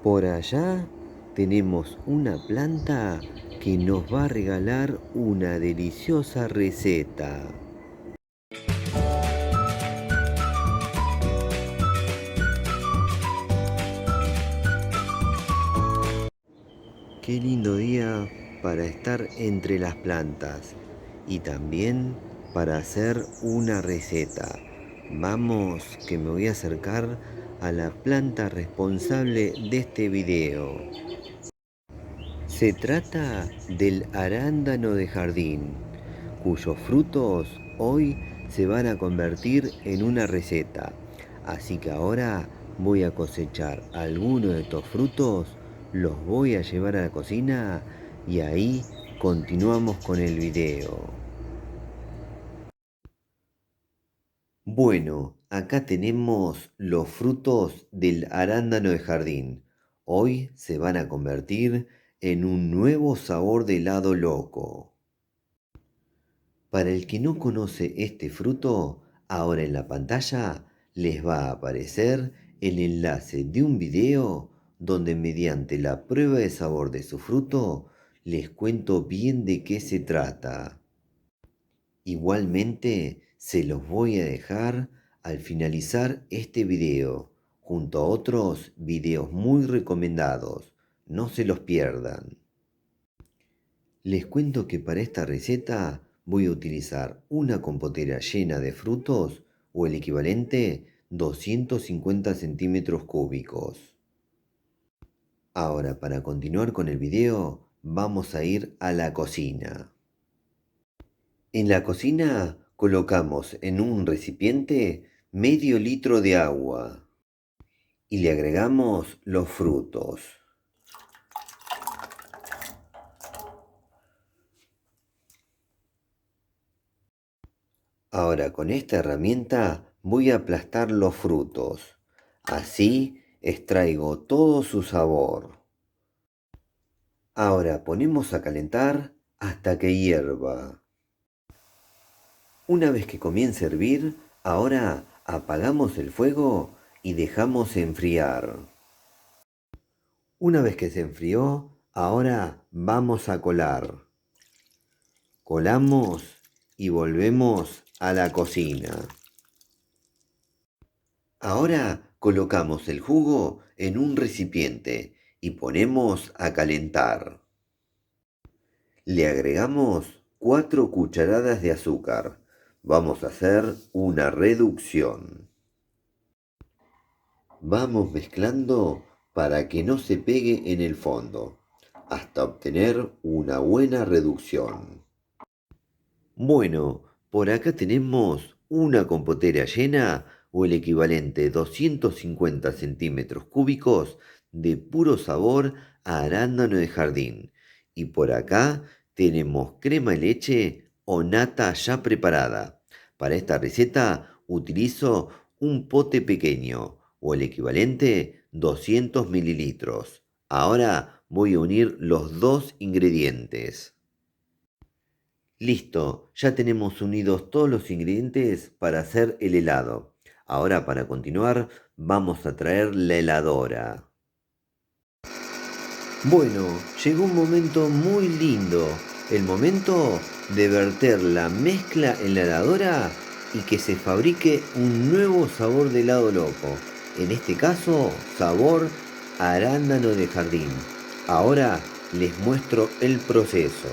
Por allá tenemos una planta que nos va a regalar una deliciosa receta. Qué lindo día para estar entre las plantas y también para hacer una receta. Vamos, que me voy a acercar a la planta responsable de este video. Se trata del arándano de jardín, cuyos frutos hoy se van a convertir en una receta. Así que ahora voy a cosechar algunos de estos frutos, los voy a llevar a la cocina y ahí continuamos con el video. Bueno, acá tenemos los frutos del arándano de jardín. Hoy se van a convertir en un nuevo sabor de helado loco. Para el que no conoce este fruto, ahora en la pantalla les va a aparecer el enlace de un video donde mediante la prueba de sabor de su fruto les cuento bien de qué se trata. Igualmente se los voy a dejar al finalizar este video, junto a otros videos muy recomendados. No se los pierdan. Les cuento que para esta receta voy a utilizar una compotera llena de frutos o el equivalente 250 centímetros cúbicos. Ahora, para continuar con el video, vamos a ir a la cocina. En la cocina colocamos en un recipiente medio litro de agua y le agregamos los frutos. Ahora con esta herramienta voy a aplastar los frutos. Así extraigo todo su sabor. Ahora ponemos a calentar hasta que hierva. Una vez que comience a hervir, ahora apagamos el fuego y dejamos enfriar. Una vez que se enfrió, ahora vamos a colar. Colamos y volvemos a la cocina. Ahora colocamos el jugo en un recipiente y ponemos a calentar. Le agregamos 4 cucharadas de azúcar. Vamos a hacer una reducción. Vamos mezclando para que no se pegue en el fondo, hasta obtener una buena reducción. Bueno, por acá tenemos una compotera llena o el equivalente 250 centímetros cúbicos de puro sabor a arándano de jardín. Y por acá tenemos crema de leche o nata ya preparada. Para esta receta utilizo un pote pequeño o el equivalente 200 mililitros. Ahora voy a unir los dos ingredientes. Listo, ya tenemos unidos todos los ingredientes para hacer el helado. Ahora para continuar vamos a traer la heladora. Bueno, llegó un momento muy lindo, el momento de verter la mezcla en la heladora y que se fabrique un nuevo sabor de helado loco. En este caso, sabor arándano de jardín. Ahora les muestro el proceso.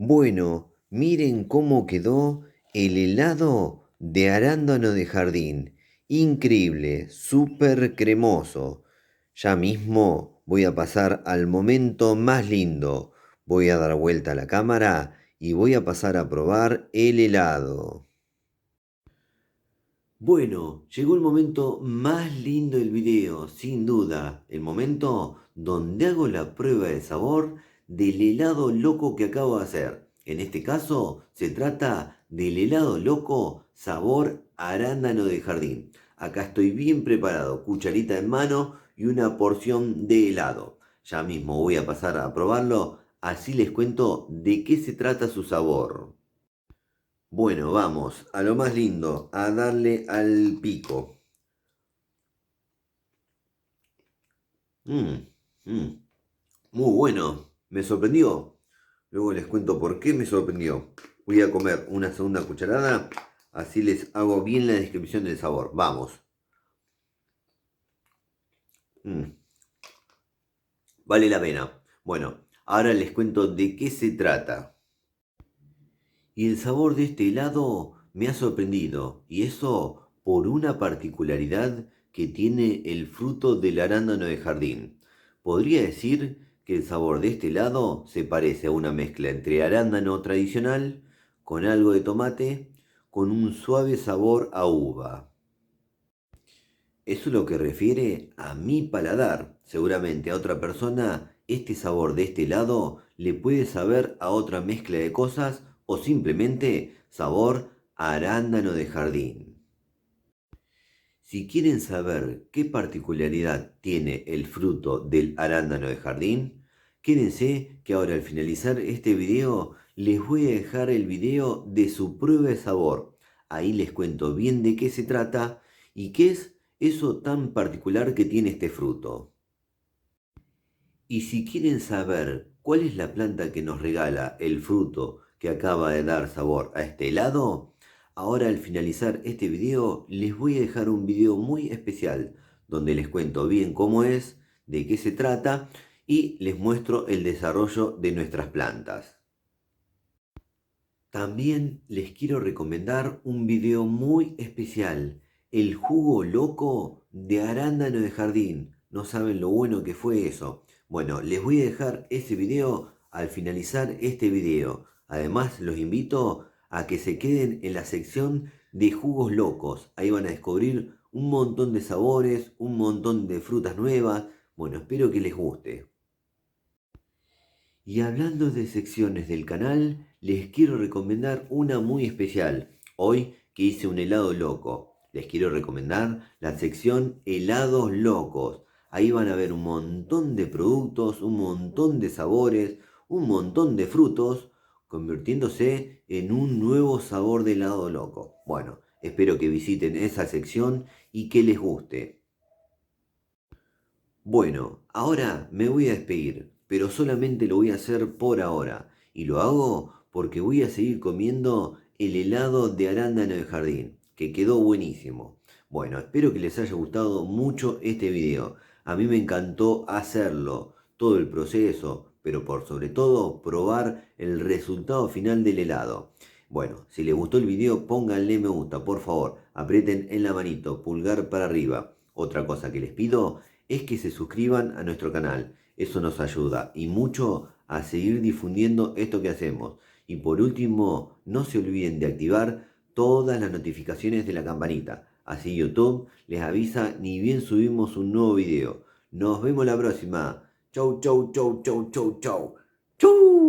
Bueno, miren cómo quedó el helado de arándano de jardín. Increíble, súper cremoso. Ya mismo voy a pasar al momento más lindo. Voy a dar vuelta a la cámara y voy a pasar a probar el helado. Bueno, llegó el momento más lindo del video, sin duda, el momento donde hago la prueba de sabor del helado loco que acabo de hacer. En este caso, se trata del helado loco sabor arándano de jardín. Acá estoy bien preparado, cucharita en mano y una porción de helado. Ya mismo voy a pasar a probarlo, así les cuento de qué se trata su sabor. Bueno, vamos a lo más lindo, a darle al pico. Mmm, mmm, muy bueno, me sorprendió. Luego les cuento por qué me sorprendió. Voy a comer una segunda cucharada, así les hago bien la descripción del sabor. Vamos. Mm, vale la pena. Bueno, ahora les cuento de qué se trata. Y el sabor de este helado me ha sorprendido, y eso por una particularidad que tiene el fruto del arándano de jardín. Podría decir que el sabor de este helado se parece a una mezcla entre arándano tradicional con algo de tomate, con un suave sabor a uva. Eso es lo que refiere a mi paladar. Seguramente a otra persona este sabor de este helado le puede saber a otra mezcla de cosas o simplemente sabor a arándano de jardín. Si quieren saber qué particularidad tiene el fruto del arándano de jardín, quédense que ahora al finalizar este video les voy a dejar el video de su prueba de sabor. Ahí les cuento bien de qué se trata y qué es eso tan particular que tiene este fruto. Y si quieren saber cuál es la planta que nos regala el fruto que acaba de dar sabor a este helado, ahora al finalizar este video les voy a dejar un video muy especial donde les cuento bien cómo es, de qué se trata y les muestro el desarrollo de nuestras plantas. También les quiero recomendar un video muy especial, el jugo loco de arándano de jardín. No saben lo bueno que fue eso. Bueno, les voy a dejar ese video al finalizar este video. Además, los invito a que se queden en la sección de jugos locos. Ahí van a descubrir un montón de sabores, un montón de frutas nuevas. Bueno, espero que les guste. Y hablando de secciones del canal, les quiero recomendar una muy especial. Hoy que hice un helado loco, les quiero recomendar la sección helados locos. Ahí van a ver un montón de productos, un montón de sabores, un montón de frutos, convirtiéndose en un nuevo sabor de helado loco. Bueno, espero que visiten esa sección y que les guste. Bueno, ahora me voy a despedir, pero solamente lo voy a hacer por ahora. Y lo hago porque voy a seguir comiendo el helado de arándano de jardín, que quedó buenísimo. Bueno, espero que les haya gustado mucho este video. A mí me encantó hacerlo, todo el proceso, pero por sobre todo probar el resultado final del helado. Bueno, si les gustó el video, pónganle me gusta, por favor. Aprieten en la manito, pulgar para arriba. Otra cosa que les pido es que se suscriban a nuestro canal. Eso nos ayuda y mucho a seguir difundiendo esto que hacemos. Y por último, no se olviden de activar todas las notificaciones de la campanita. Así YouTube les avisa ni bien subimos un nuevo video. Nos vemos la próxima. Chau, chau, chau, chau, chau, chau. ¡Chau!